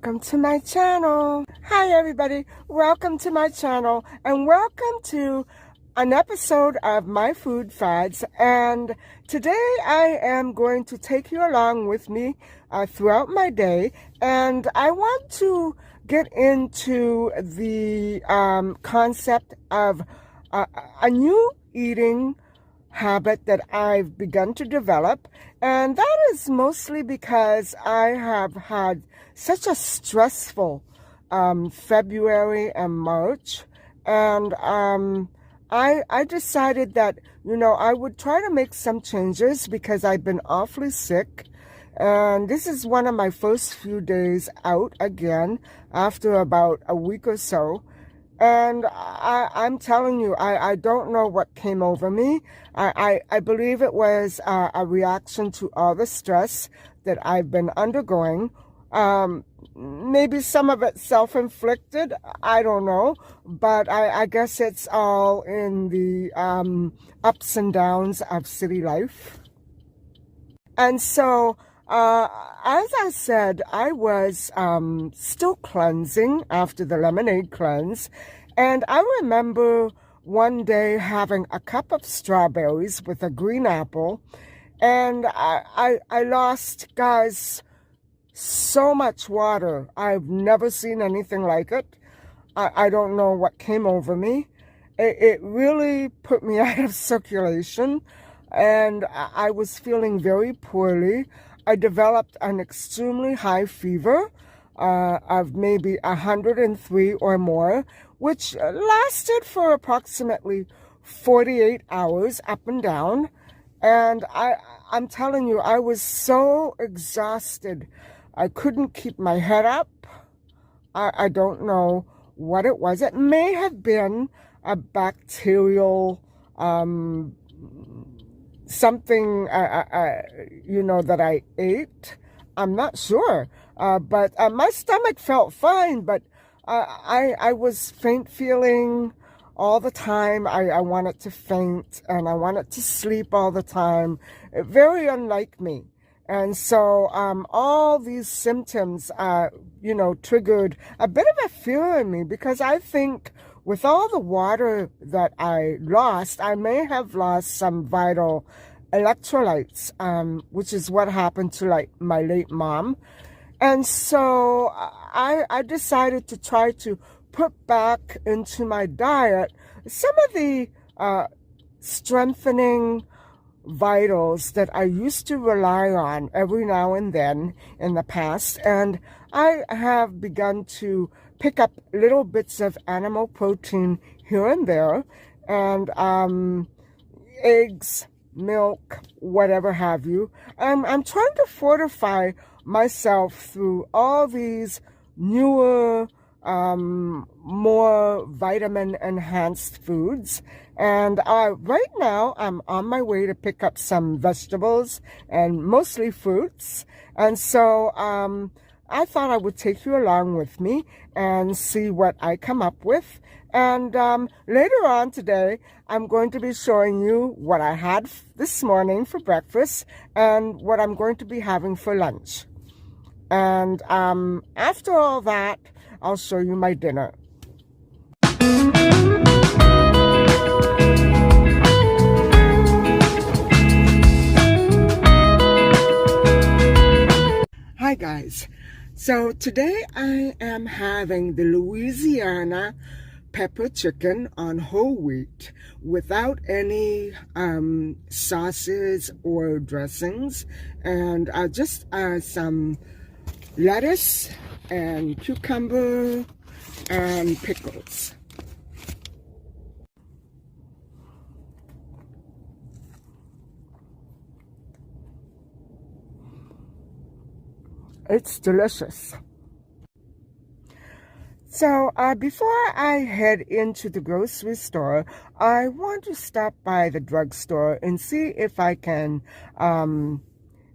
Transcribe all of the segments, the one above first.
welcome to my channel. Hi everybody, welcome to my channel and welcome to an episode of My Food Fads. And today I am going to take you along with me throughout my day, and I want to get into the concept of a new eating habit that I've begun to develop, and that is mostly because I have had such a stressful February and March, and I decided that, I would try to make some changes because I've been awfully sick, and this is one of my first few days out again after about a week or so. And I'm telling you, I don't know what came over me. I believe it was a reaction to all the stress that I've been undergoing. Maybe some of it self-inflicted, I don't know. But I guess it's all in the ups and downs of city life. And so, as I said, I was still cleansing after the lemonade cleanse. And I remember one day having a cup of strawberries with a green apple. And I lost, guys, so much water. I've never seen anything like it. I don't know what came over me. It really put me out of circulation. And I was feeling very poorly. I developed an extremely high fever of maybe 103 or more, which lasted for approximately 48 hours up and down. And I'm telling you, I was so exhausted. I couldn't keep my head up. I don't know what it was. It may have been a bacterial something, that I ate. I'm not sure. But my stomach felt fine, but I was faint feeling all the time. I wanted to faint and I wanted to sleep all the time. Very unlike me. And so all these symptoms, triggered a bit of a fear in me, because I think with all the water that I lost, I may have lost some vital electrolytes, which is what happened to my late mom. And so I decided to try to put back into my diet some of the strengthening vitals that I used to rely on every now and then in the past. And I have begun to pick up little bits of animal protein here and there, and eggs, milk, whatever have you. I'm trying to fortify myself through all these newer, more vitamin enhanced foods. And right now I'm on my way to pick up some vegetables and mostly fruits. And so I thought I would take you along with me and see what I come up with. And later on today, I'm going to be showing you what I had this morning for breakfast and what I'm going to be having for lunch. And after all that, I'll show you my dinner. Hi guys. So today I am having the Louisiana pepper chicken on whole wheat without any sauces or dressings, and just some lettuce and cucumber and pickles. It's delicious. So before I head into the grocery store, I want to stop by the drugstore and see if I can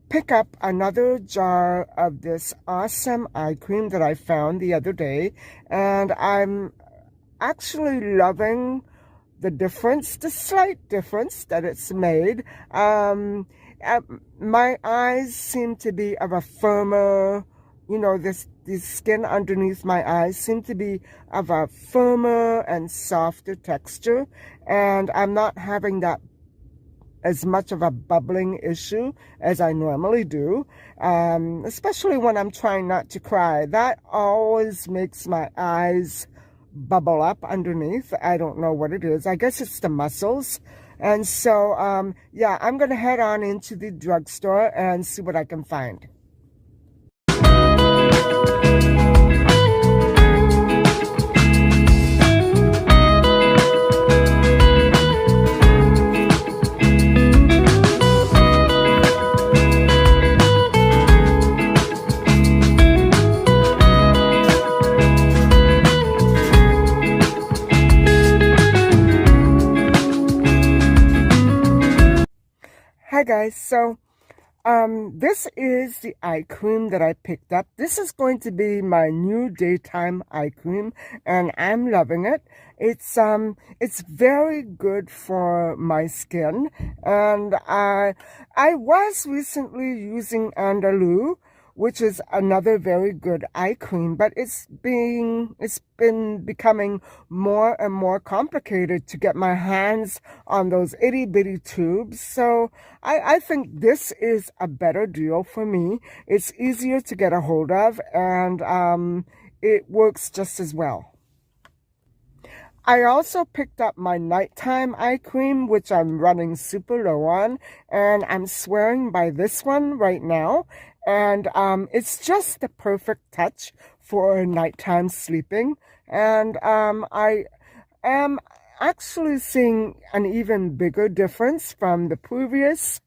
pick up another jar of this awesome eye cream that I found the other day. And I'm actually loving the difference, the slight difference that it's made. My eyes seem to be of a firmer, this the skin underneath my eyes seem to be of a firmer and softer texture, and I'm not having that as much of a bubbling issue as I normally do, especially when I'm trying not to cry. That always makes my eyes bubble up underneath. I don't know what it is. I guess it's the muscles. And so, yeah, I'm going to head on into the drugstore and see what I can find. Hi guys, so this is the eye cream that I picked up. This is going to be my new daytime eye cream, and I'm loving it. It's very good for my skin, and I was recently using Andalou, which is another very good eye cream, but it's been becoming more and more complicated to get my hands on those itty bitty tubes. So I think this is a better deal for me. It's easier to get a hold of, and it works just as well. I also picked up my nighttime eye cream, which I'm running super low on, and I'm swearing by this one right now. And it's just the perfect touch for nighttime sleeping. And I am actually seeing an even bigger difference from the previous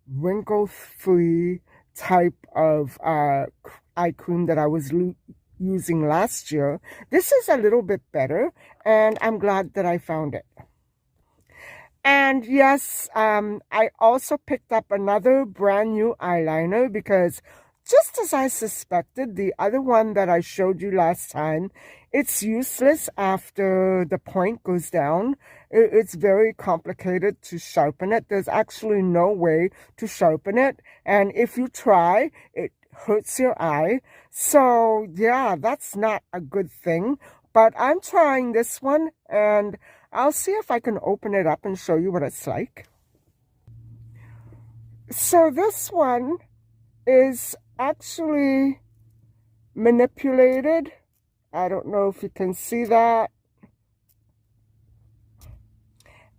wrinkle-free type of eye cream that I was using last year. This is a little bit better, and I'm glad that I found it. And yes, I also picked up another brand new eyeliner because just as I suspected, the other one that I showed you last time, it's useless after the point goes down. It's very complicated to sharpen it. There's actually no way to sharpen it. And if you try, it hurts your eye. So yeah, that's not a good thing. But I'm trying this one, and I'll see if I can open it up and show you what it's like. So this one is actually manipulated. I don't know if you can see that.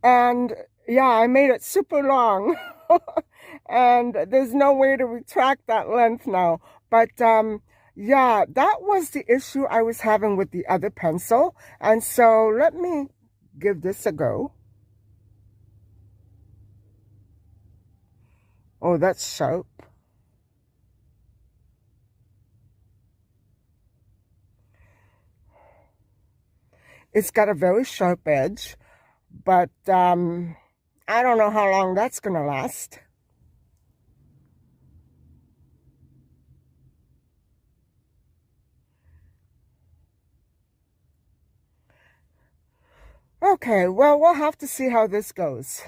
And yeah, I made it super long. And there's no way to retract that length now. But yeah, that was the issue I was having with the other pencil. And so let me give this a go. Oh, that's sharp. It's got a very sharp edge, but I don't know how long that's gonna last. Okay, well, we'll have to see how this goes.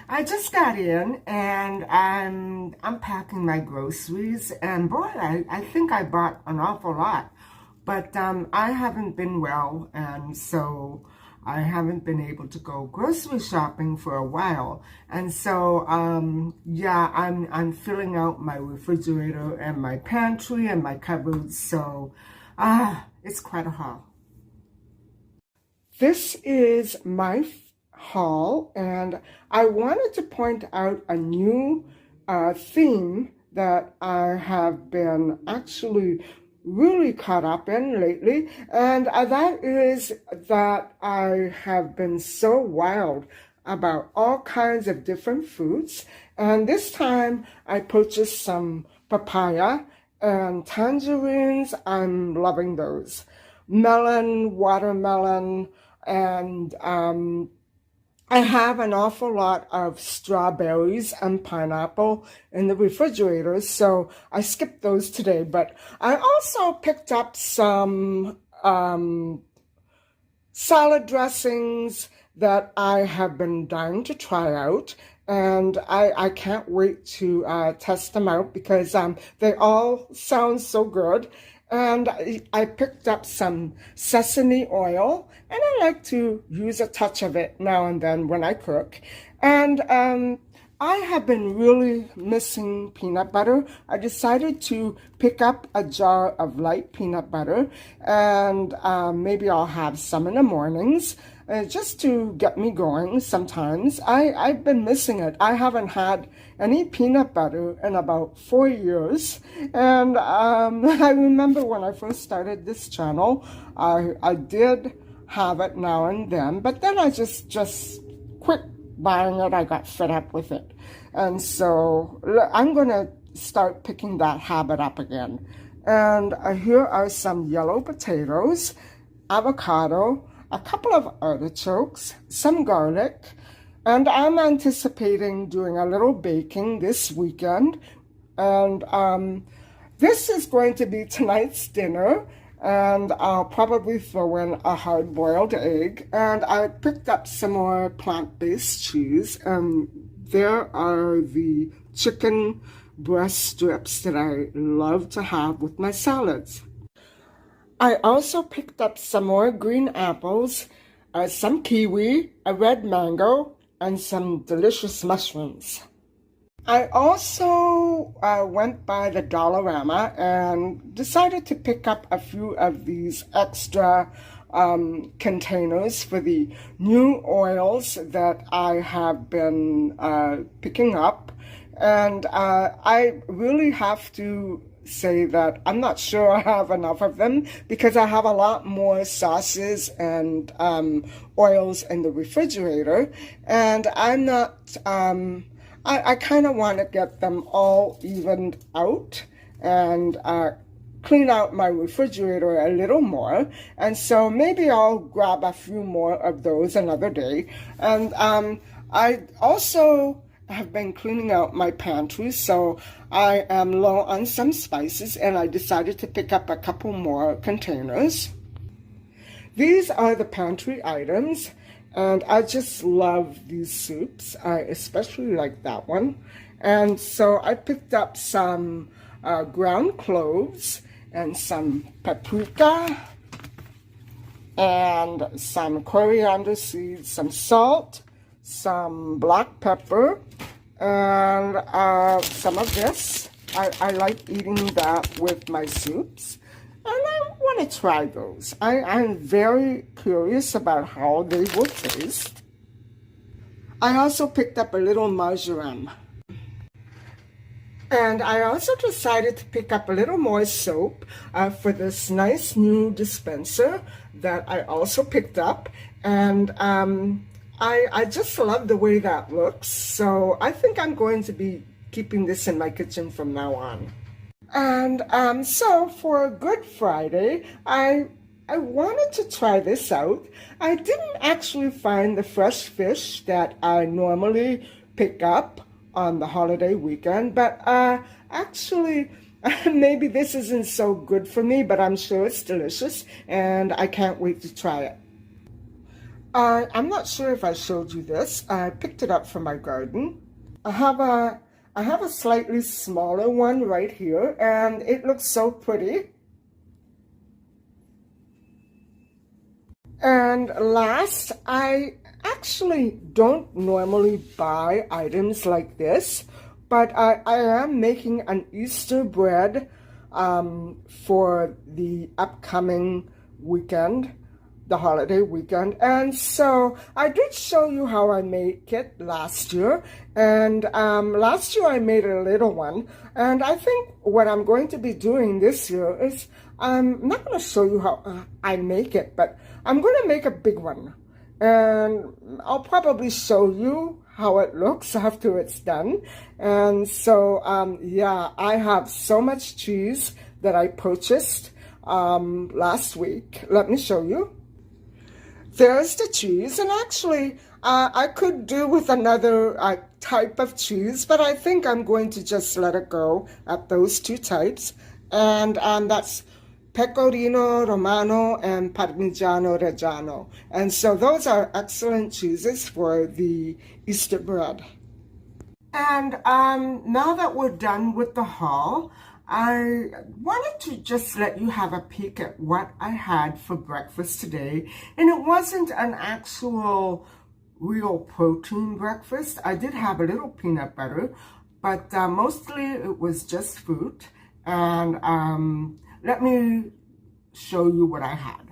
I just got in, and I'm packing my groceries, and boy, I think I bought an awful lot. but I haven't been well, and so I haven't been able to go grocery shopping for a while. And so, yeah, I'm filling out my refrigerator and my pantry and my cupboards. So, it's quite a haul. This is my haul, and I wanted to point out a new theme that I have been actually really caught up in lately, and that is that I have been so wild about all kinds of different fruits. And this time I purchased some papaya and tangerines. I'm loving those. Melon, watermelon, and I have an awful lot of strawberries and pineapple in the refrigerator, so I skipped those today. But I also picked up some salad dressings that I have been dying to try out, and I can't wait to test them out because they all sound so good. And I picked up some sesame oil, and I like to use a touch of it now and then when I cook. And I have been really missing peanut butter. I decided to pick up a jar of light peanut butter, and maybe I'll have some in the mornings. Just to get me going sometimes. I've been missing it. I haven't had any peanut butter in about 4 years. And I remember when I first started this channel, I did have it now and then, but then I just quit buying it. I got fed up with it. And so I'm going to start picking that habit up again. And here are some yellow potatoes, avocado, a couple of artichokes, some garlic, and I'm anticipating doing a little baking this weekend. And this is going to be tonight's dinner, and I'll probably throw in a hard-boiled egg. And I picked up some more plant-based cheese, and there are the chicken breast strips that I love to have with my salads. I also picked up some more green apples, some kiwi, a red mango, and some delicious mushrooms. I also went by the Dollarama and decided to pick up a few of these extra containers for the new oils that I have been picking up. And I really have to say that I'm not sure I have enough of them because I have a lot more sauces and oils in the refrigerator, and I'm not I kind of want to get them all evened out and clean out my refrigerator a little more. And so maybe I'll grab a few more of those another day. And I also have been cleaning out my pantry, so I am low on some spices, and I decided to pick up a couple more containers. These are the pantry items, and I just love these soups. I especially like that one. And so I picked up some ground cloves and some paprika and some coriander seeds, some salt, some black pepper, and some of this. I like eating that with my soups, and I want to try those. I'm very curious about how they will taste. I also picked up a little marjoram. And I also decided to pick up a little more soap for this nice new dispenser that I also picked up. And I just love the way that looks, so I think I'm going to be keeping this in my kitchen from now on. And so for Good Friday, I wanted to try this out. I didn't actually find the fresh fish that I normally pick up on the holiday weekend, but actually maybe this isn't so good for me, but I'm sure it's delicious, and I can't wait to try it. I'm not sure if I showed you this. I picked it up from my garden. I have a slightly smaller one right here, and it looks so pretty. And last, I actually don't normally buy items like this, but I am making an Easter bread for the upcoming weekend, the holiday weekend. And so I did show you how I make it last year. And last year I made a little one. And I think what I'm going to be doing this year is I'm not going to show you how I make it, but I'm going to make a big one. And I'll probably show you how it looks after it's done. And so, yeah, I have so much cheese that I purchased last week. Let me show you. There's the cheese, and actually I could do with another type of cheese, but I think I'm going to just let it go at those two types. And that's Pecorino Romano and Parmigiano Reggiano. And so those are excellent cheeses for the Easter bread. And now that we're done with the haul, I wanted to just let you have a peek at what I had for breakfast today. And it wasn't an actual real protein breakfast. I did have a little peanut butter, but mostly it was just fruit. And let me show you what I had.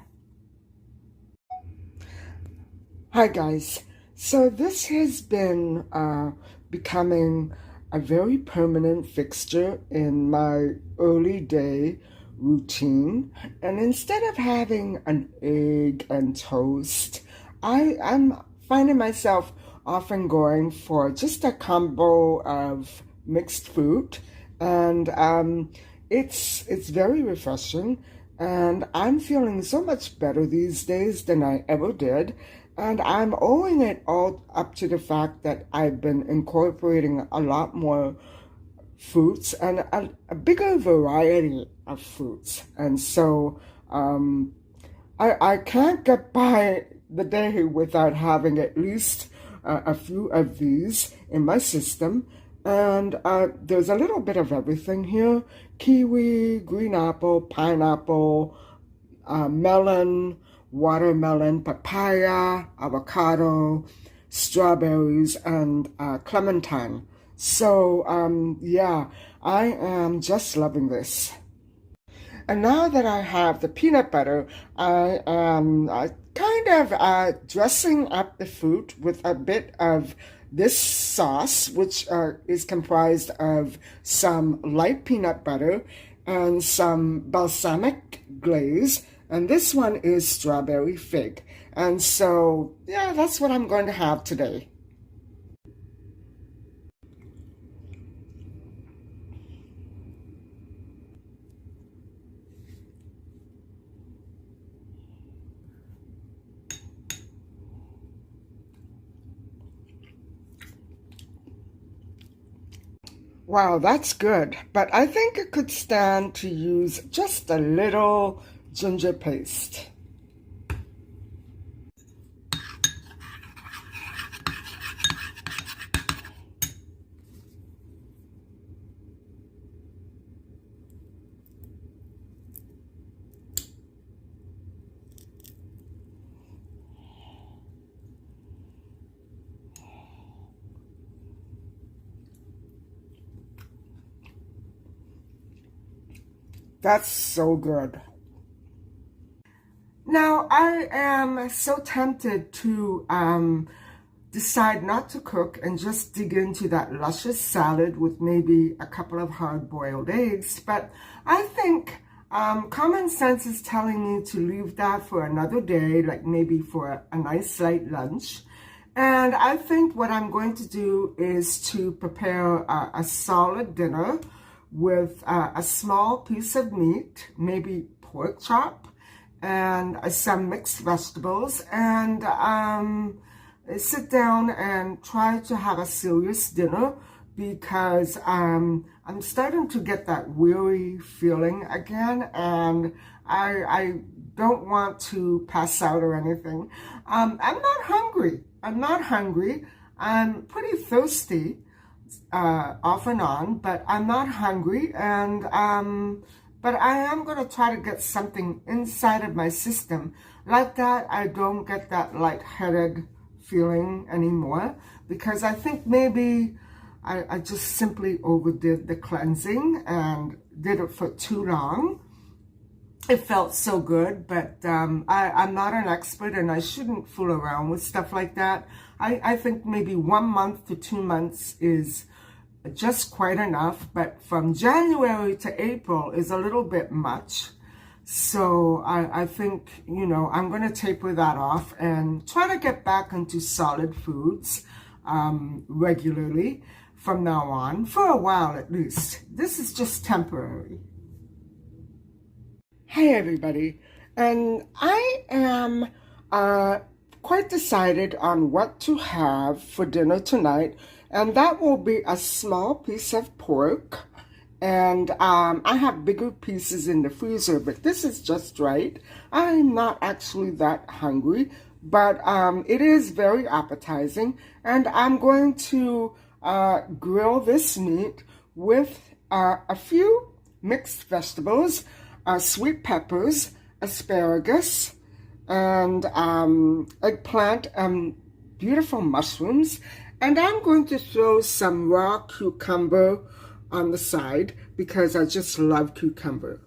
Hi guys. So this has been becoming a very permanent fixture in my early day routine. And instead of having an egg and toast, I'm finding myself often going for just a combo of mixed fruit. And it's very refreshing. And I'm feeling so much better these days than I ever did. And I'm owing it all up to the fact that I've been incorporating a lot more fruits and a bigger variety of fruits. And so I can't get by the day without having at least a few of these in my system. And there's a little bit of everything here: kiwi, green apple, pineapple, melon, watermelon, papaya, avocado, strawberries, and clementine. So, yeah, I am just loving this. And now that I have the peanut butter, I am kind of dressing up the fruit with a bit of this sauce, which is comprised of some light peanut butter and some balsamic glaze. And this one is strawberry fig. And so, yeah, that's what I'm going to have today. Wow, that's good. But I think it could stand to use just a little ginger paste. That's so good. Now, I am so tempted to decide not to cook and just dig into that luscious salad with maybe a couple of hard-boiled eggs, but I think common sense is telling me to leave that for another day, like maybe for a nice light lunch. And I think what I'm going to do is to prepare a solid dinner with a small piece of meat, maybe pork chop, and some mixed vegetables, and sit down and try to have a serious dinner, because I'm starting to get that weary feeling again, and I don't want to pass out or anything. I'm not hungry. I'm pretty thirsty off and on, but I'm not hungry, and but I am going to try to get something inside of my system like that, I don't get that lightheaded feeling anymore, because I think maybe I just simply overdid the cleansing and did it for too long. It felt so good, but I'm not an expert and I shouldn't fool around with stuff like that. I think maybe 1 month to 2 months is just quite enough, but from January to April is a little bit much. So I think, you know, I'm going to taper that off and try to get back into solid foods regularly from now on, for a while at least. This is just temporary. Hey everybody, and I am quite decided on what to have for dinner tonight, and that will be a small piece of pork, and I have bigger pieces in the freezer, but this is just right. I'm not actually that hungry, but it is very appetizing, and I'm going to grill this meat with a few mixed vegetables, sweet peppers, asparagus, and eggplant, beautiful mushrooms. And I'm going to throw some raw cucumber on the side because I just love cucumber.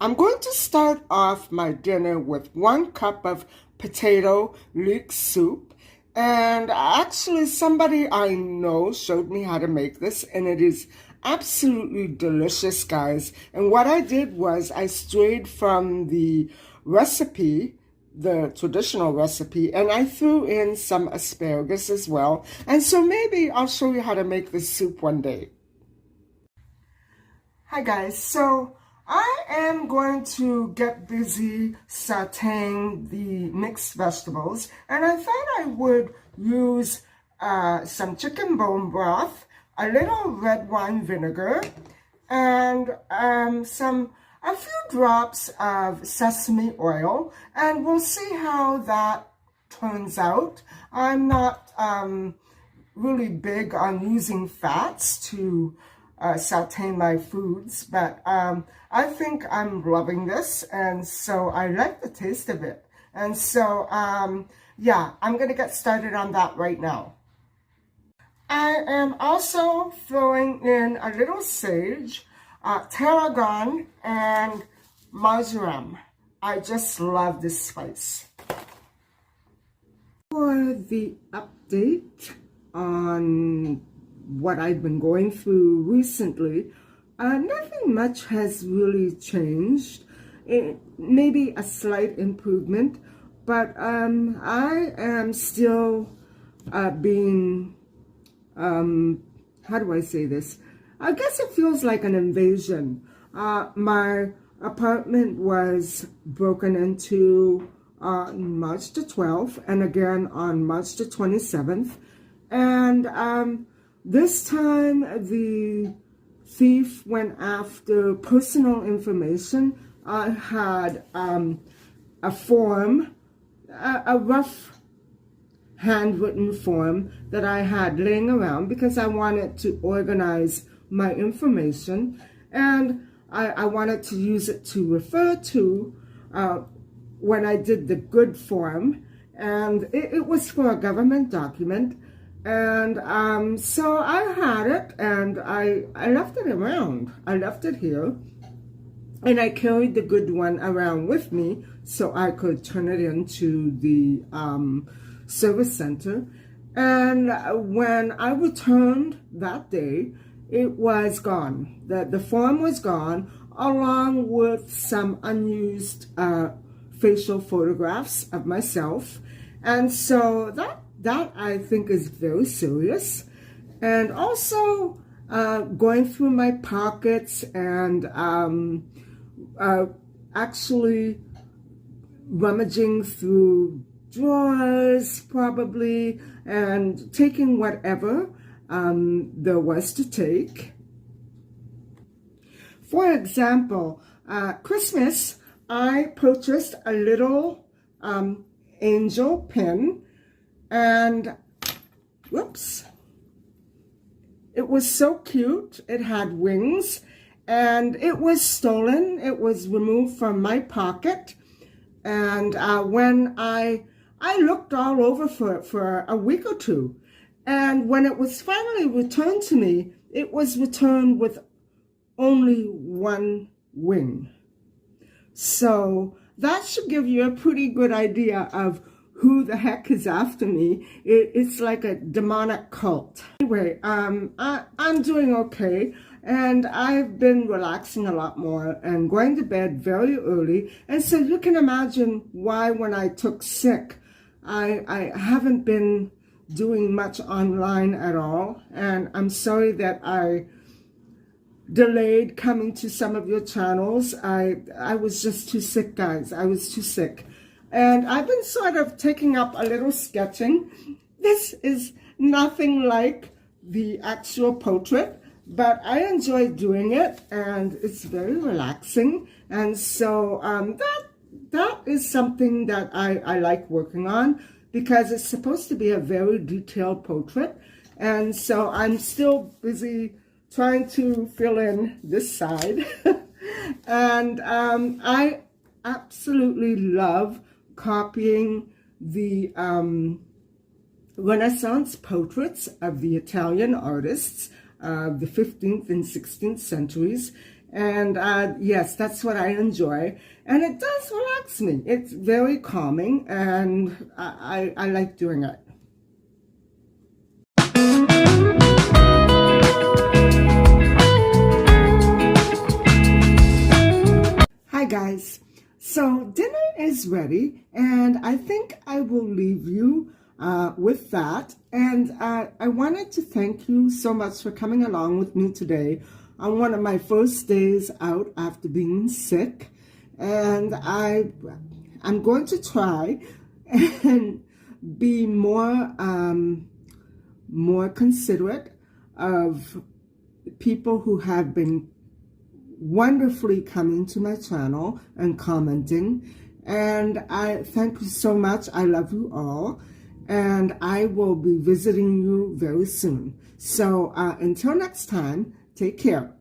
I'm going to start off my dinner with 1 cup of potato leek soup. And actually somebody I know showed me how to make this, and it is absolutely delicious, guys. And what I did was I strayed from the recipe, the traditional recipe, and I threw in some asparagus as well. And so maybe I'll show you how to make this soup one day. Hi guys, so I am going to get busy sauteing the mixed vegetables, and I thought I would use some chicken bone broth, a little red wine vinegar, and a few drops of sesame oil, and we'll see how that turns out. I'm not really big on using fats to saute my foods, but I think I'm loving this, and so I like the taste of it. And so, yeah, I'm going to get started on that right now. I am also throwing in a little sage, tarragon, and marjoram. I just love this spice. For the update on what I've been going through recently, nothing much has really changed. It may be a slight improvement, but I am still being, how do I say this? I guess it feels like an invasion. My apartment was broken into on March the 12th and again on March the 27th. And this time the thief went after personal information. I had a form, a rough handwritten form that I had laying around because I wanted to organize my information, and I wanted to use it to refer to when I did the good form, and it was for a government document. And so I had it, and I left it around. I left it here, and I carried the good one around with me so I could turn it into the service center. And when I returned that day, it was gone. The form was gone, along with some unused facial photographs of myself. And so that I think is very serious. And also going through my pockets and actually rummaging through drawers probably, and taking whatever there was to take. For example, Christmas, I purchased a little angel pin, and whoops, it was so cute. It had wings, and it was stolen. It was removed from my pocket, And when I looked all over for a week or two, and when it was finally returned to me, it was returned with only one wing. So that should give you a pretty good idea of who the heck is after me. It's like a demonic cult. Anyway, I'm doing okay, and I've been relaxing a lot more and going to bed very early. And so you can imagine why when I took sick, I haven't been doing much online at all. And I'm sorry that I delayed coming to some of your channels. I was just too sick, guys. I was too sick. And I've been sort of taking up a little sketching. This is nothing like the actual portrait, but I enjoy doing it, and it's very relaxing. And so that is something that I like working on, because it's supposed to be a very detailed portrait. And so I'm still busy trying to fill in this side. And I absolutely love copying the Renaissance portraits of the Italian artists of the 15th and 16th centuries. And yes, that's what I enjoy. And it does relax me. It's very calming, and I like doing it. Hi guys, so dinner is ready, and I think I will leave you with that. And I wanted to thank you so much for coming along with me today on one of my first days out after being sick. And I'm going to try and be more considerate of people who have been wonderfully coming to my channel and commenting. And I thank you so much. I love you all, and I will be visiting you very soon. So until next time, take care.